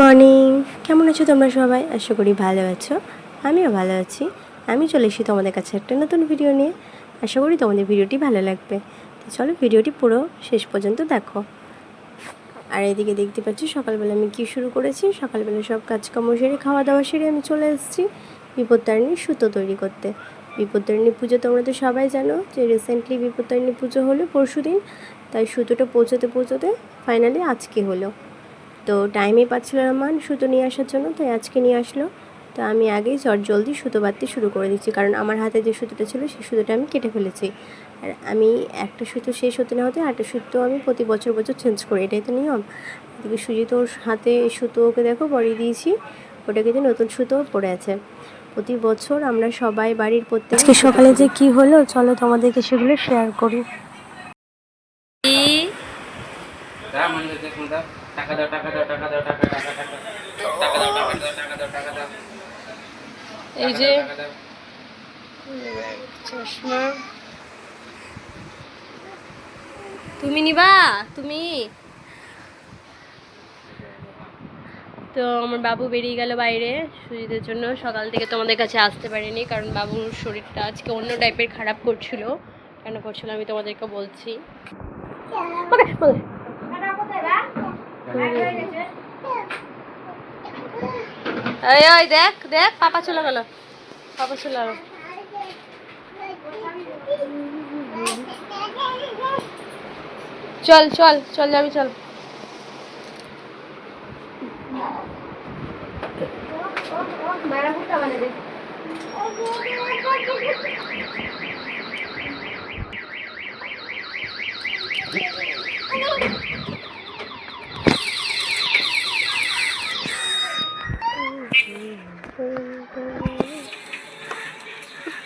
Morning, কেমন আছো তোমরা সবাই? আশা করি ভালো আছো। আমিও ভালো আছি। আমি চলে এসেছি তোমাদের কাছে একটা নতুন ভিডিও নিয়ে। আশা করি তোমাদের ভিডিওটি ভালো লাগবে। তো চলো ভিডিওটি পুরো শেষ পর্যন্ত দেখো। আর এদিকে দেখতে পাচ্ছি সকালবেলা আমি কী শুরু করেছি। সকালবেলা সব কাজকর্ম সেরে খাওয়া দাওয়া সেরে আমি চলে এসেছি বিপত্তারিণীর সুতো তৈরি করতে। বিপত্তারিণী পুজো তোমরা তো সবাই জানো যে রিসেন্টলি বিপত্তারিণী পুজো হলো পরশুদিন। তাই সুতোটা পৌঁছতে ফাইনালি আজকে হলো। তো টাইমই পাচ্ছিল না মা সুতো নিয়ে আসার জন্য, তাই আজকে নিয়ে আসলো। তো আমি আগেই জলদি সুতো বাঁধতে শুরু করে দিচ্ছি, কারণ আমার হাতে যে সুতোটা ছিল সেই সুতোটা আমি কেটে ফেলেছি। আর আমি একটা সুতো শেষ হতে না হতে আরেকটা সুতো আমি প্রতি বছর চেঞ্জ করি, এটাই তো নিয়ম। এদিকে সুজিত ওর হাতে সুতো ওকে দেখো পরিয়ে দিয়েছি, ওটা কিন্তু নতুন সুতো পড়ে আছে। প্রতি বছর আমরা সবাই বাড়ির প্রত্যেক সকালে যে কি হলো চলো তোমাদেরকে সেগুলো শেয়ার করি। এই যে চশমা তুমি নিবা তুমি। তো আমার বাবু বেরিয়ে গেল বাইরে সুজিতের জন্য। সকাল থেকে তোমাদের কাছে আসতে পারিনি, কারণ বাবুর শরীরটা আজকে অন্য টাইপের খারাপ করছিল। কেন করছিল আমি তোমাদেরকে বলছি। ওই দেখ দেখ পাপা চলে গেল, পাপা চলে গেল। চল চল চল যাবি চল।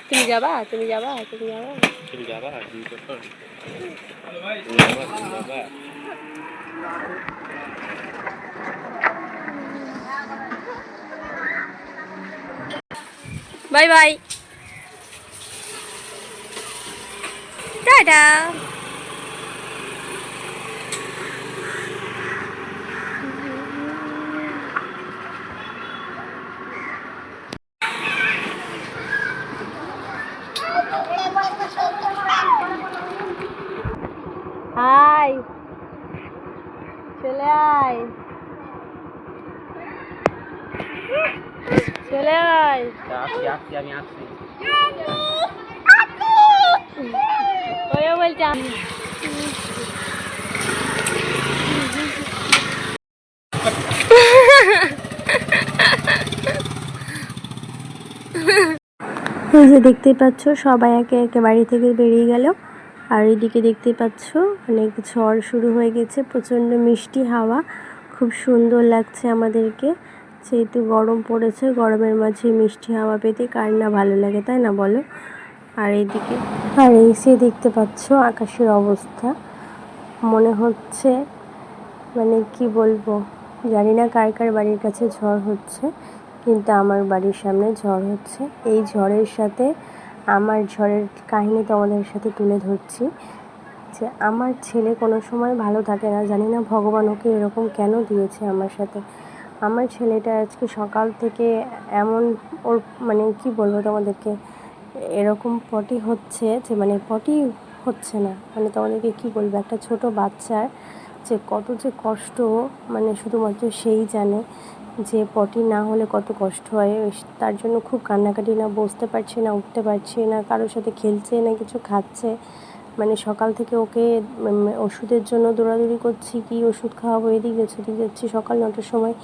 তুমি যাবা তুমি যাবা তুমি যাবা তুমি যাবা বাই বাই টাটা। হাই চলে আয় চলে আয়। আমি আসছি ওইও বলছে এই যে দেখতেই পাচ্ছ সবাই একে একে বাড়ি থেকে বেরিয়ে গেল। আর এইদিকে দেখতে পাচ্ছ অনেক ঝড় শুরু হয়ে গেছে, প্রচণ্ড মিষ্টি হাওয়া, খুব সুন্দর লাগছে আমাদেরকে। যেহেতু গরম পড়েছে, গরমের মাঝে মিষ্টি হাওয়া পেতে কার না ভালো লাগে, তাই না বলো? আর এইদিকে এসে দেখতে পাচ্ছ আকাশের অবস্থা, মনে হচ্ছে মানে কি বলবো, জানি না কার কার বাড়ির কাছে ঝড় হচ্ছে, কিন্তু আমার বাড়ির সামনে ঝড় হচ্ছে। এই ঝড়ের সাথে আমার ঝড়ের কাহিনী তোমাদের সাথে তুলে ধরছি। যে আমার ছেলে কোনো সময় ভালো থাকে না, জানি না ভগবান ওকে এরকম কেন দিয়েছে আমার সাথে। আমার ছেলেটা আজকে সকাল থেকে এমন ওর মানে কি বলবো তোমাদেরকে, এরকম পটি হচ্ছে যে মানে পটি হচ্ছে না, মানে তোমাদেরকে কি বলবো, একটা ছোট বাচ্চার যে কত যে কষ্ট মানে শুধুমাত্র সেই জানে যে পটি না হলে কত কষ্ট হয়। তার জন্য খুব কান্নাকাটি, না বসতে পারছি না উঠতে পারছি না, কারোর সাথে খেলছে না কিছু খাচ্ছে। মানে সকাল থেকে ওকে ওষুধের জন্য দৌড়াদৌড়ি করছি, কি ওষুধ খাওয়াবো, এদিক যাচ্ছি। সকাল 9টার সময়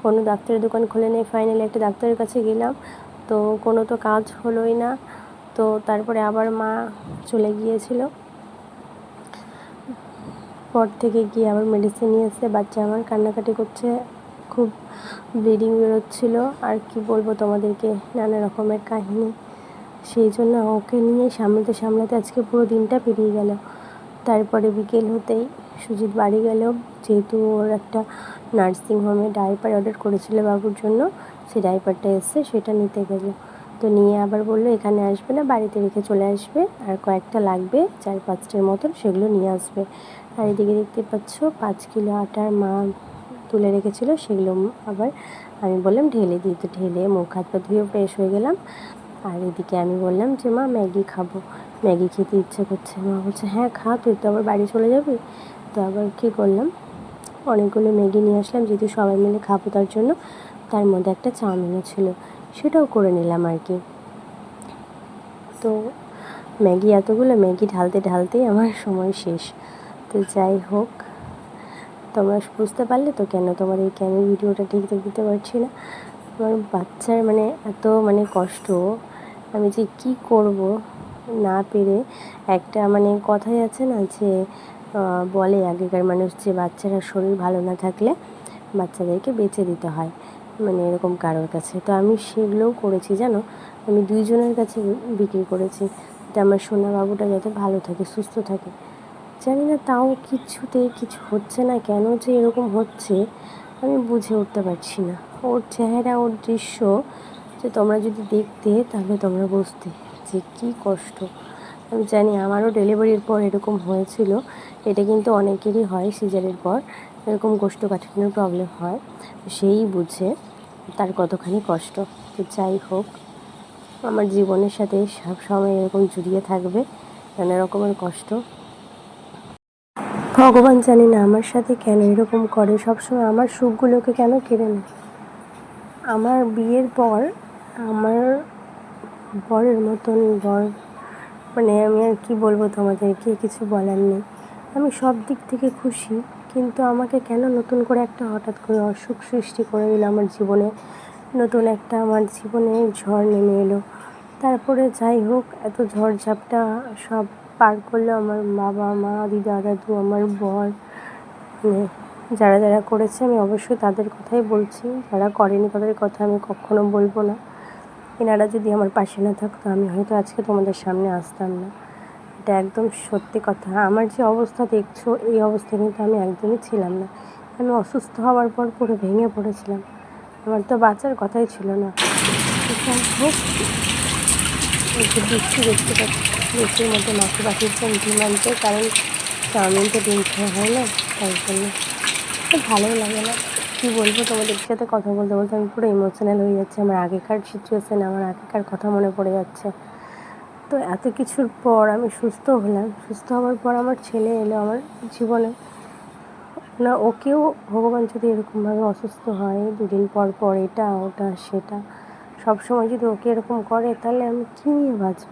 কোনো ডাক্তারের দোকান খোলে নেই, ফাইনালি একটা ডাক্তারের কাছে গেলাম, তো কোনো তো কাজ হলোই না। তো তারপরে আবার মা চলে গিয়েছিল, পর থেকে গিয়ে আবার মেডিসিন নিয়ে এসে বাচ্চা আমার কান্নাকাটি করছে, খুব ব্লিডিং বেরোচ্ছিল। আর কি বলবো তোমাদেরকে, নানা রকমের কাহিনী। সেই জন্য ওকে নিয়ে সামলাতে আজকে পুরো দিনটা পেরিয়ে গেল। তারপরে বিকেল হতেই সুজিত বাড়ি গেল, যেহেতু ওর একটা নার্সিংহোমে ডাইপার অর্ডার করেছিল বাবুর জন্য, সেই ডাইপারটা এসে সেটা নিতে গেল। তো নিয়ে আবার বললো এখানে আসবে না, বাড়িতে রেখে চলে আসবে, আর কয়েকটা লাগবে 4-5টার মতন, সেগুলো নিয়ে আসবে। আর এদিকে দেখতে পাচ্ছ 5 কিলো আটার মা তুলে রেখেছিলো সেগুলো আবার আমি বললাম ঢেলে দিই। তো ঢেলে মুখ হাত পা ধুয়ে ফ্রেশ হয়ে গেলাম। আর এদিকে আমি বললাম যে মা ম্যাগি খাবো, ম্যাগি খেতে ইচ্ছে করছে। মা বলছে হ্যাঁ খা, তুই তো আবার বাড়ি চলে যাবি। তো আবার কী করলাম, অনেকগুলো ম্যাগি নিয়ে আসলাম, যেহেতু সবাই মিলে খাবো তার জন্য। তার মধ্যে একটা চাউমিনও ছিল, সেটাও করে নিলাম আর কি। তো ম্যাগি এতগুলো ম্যাগি ঢালতে ঢালতেই আমার সময় শেষ। তো যাই হোক, তোমরা বুঝতে পারলে তো কেন তোমাদেরকে আমি ভিডিওটা ঠিকঠাক দিতে পারছি না। আমার বাচ্চার মানে এত মানে কষ্ট, আমি যে কী করব না পেরে। একটা মানে কথাই আছে না যে বলে আগেকার মানুষ যে বাচ্চারা শরীর ভালো না থাকলে বাচ্চাদেরকে বেচে দিতে হয়, মানে এরকম কারোর কাছে। তো আমি সেগুলোও করেছি জানো, আমি 2 জনের কাছে বিক্রি করেছি, যাতে আমার সোনা বাবুটা যাতে ভালো থাকে, সুস্থ থাকে। জানি না তাও কিছুতেই কিছু হচ্ছে না, কেন যে এরকম হচ্ছে আমি বুঝে উঠতে পারছি না। ওর চেহারা, ওর দৃশ্য যে তোমরা যদি দেখতে তাহলে তোমরা বুঝতে যে কী কষ্ট। আমি জানি আমারও ডেলিভারির পর এরকম হয়েছিল, এটা কিন্তু অনেকেরই হয় সিজারের পর, এরকম কোষ্ঠকাঠিন্যের প্রবলেম হয়, সেই বুঝে তার কতখানি কষ্ট। তো যাই হোক, আমার জীবনের সাথে সব সময় এরকম জড়িয়ে থাকবে নানা রকমের কষ্ট। ভগবান জানি না আমার সাথে কেন এরকম করে, সবসময় আমার সুখগুলোকে কেন কেড়ে নেয়। আমার বিয়ের পর আমার বরের মতন বর, মানে আমি আর কি বলবো তোমাদেরকে, কিছু বলার নেই। আমি সব দিক থেকে খুশি, কিন্তু আমাকে কেন নতুন করে একটা হঠাৎ করে অসুখ সৃষ্টি করে দিল আমার জীবনে, নতুন একটা আমার জীবনে ঝড় নেমে এলো। তারপরে যাই হোক, এত ঝড়ঝাপটা সব পার করলো আমার বাবা মা, দিদা দাদু, আমার বর, মানে যারা যারা করেছে আমি অবশ্যই তাদের কথাই বলছি, যারা করেনি তাদের কথা আমি কখনো বলবো না। এনারা যদি আমার পাশে না থাকতো আমি হয়তো আজকে তোমাদের সামনে আসতাম না, এটা একদম সত্যি কথা। আমার যে অবস্থা দেখছো, এই অবস্থা কিন্তু আমি একদমই ছিলাম না। আমি অসুস্থ হওয়ার পর পুরো ভেঙে পড়েছিলাম, আমার তো বাঁচার কথাই ছিল না। যাই হোক, এই যে বৃষ্টি দেখতে পাচ্ছি, বৃষ্টির মধ্যে মাকে পাঠিয়েছিলাম ডিম আনতে, কারণ চাউমিন তো ডিম খাওয়া হয় না, তাই জন্য ভালোই লাগে না। কী বলবো, তোমাদের সাথে কথা বলতে বলতে আমি পুরো ইমোশনাল হয়ে যাচ্ছি। আমার আগেকার সিচুয়েশান, আমার আগেকার কথা মনে পড়ে যাচ্ছে। তো এত কিছুর পর আমি সুস্থ হলাম, সুস্থ হওয়ার পর আমার ছেলে এলো আমার জীবনে। না ওকেও ভগবান যদি এরকমভাবে অসুস্থ হয় 2 দিন পর পর, এটা ওটা সেটা সবসময় যদি ওকে এরকম করে, তাহলে আমি কী নিয়ে বাঁচব।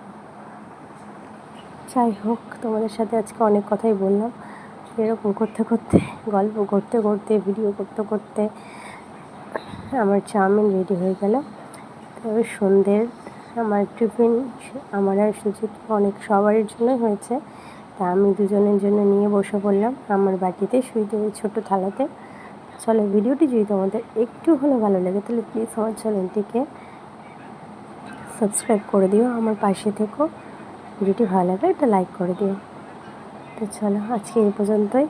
যাই হোক, তোমাদের সাথে আজকে অনেক কথাই বললাম। এরকম করতে করতে, গল্প করতে করতে, ভিডিও করতে করতে আমার চাউমিন রেডি হয়ে গেল। তবে সন্ধ্যের আমার টিফিন, আমার আর সুজিত অনেক সবারই জন্য হয়েছে, তা আমি 2 জনের জন্য নিয়ে বসে পড়লাম আমার বাটিতে, সুজিতের ওই ছোটো থালাতে। চলো, ভিডিওটি যদি তোমাদের একটু হলেও ভালো লাগে তাহলে প্লিজ আমার চ্যানেলটিকে সাবস্ক্রাইব করে দিও, আমার পাশে থেকো। ভিডিওটি ভালো লাগলে একটা লাইক করে দিও। তো চলো, আজকে এই পর্যন্তই।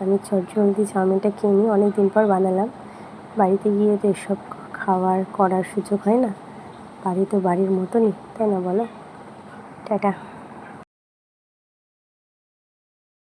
আমি চটজলদি চাউমিনটা কিনি, অনেক দিন পর বানালাম। বাড়িতে গিয়ে তো এসব খাওয়ার করার সুযোগ হয় না, বাড়ি তো বাড়ির মতনই, তাই না বলো? টাটা।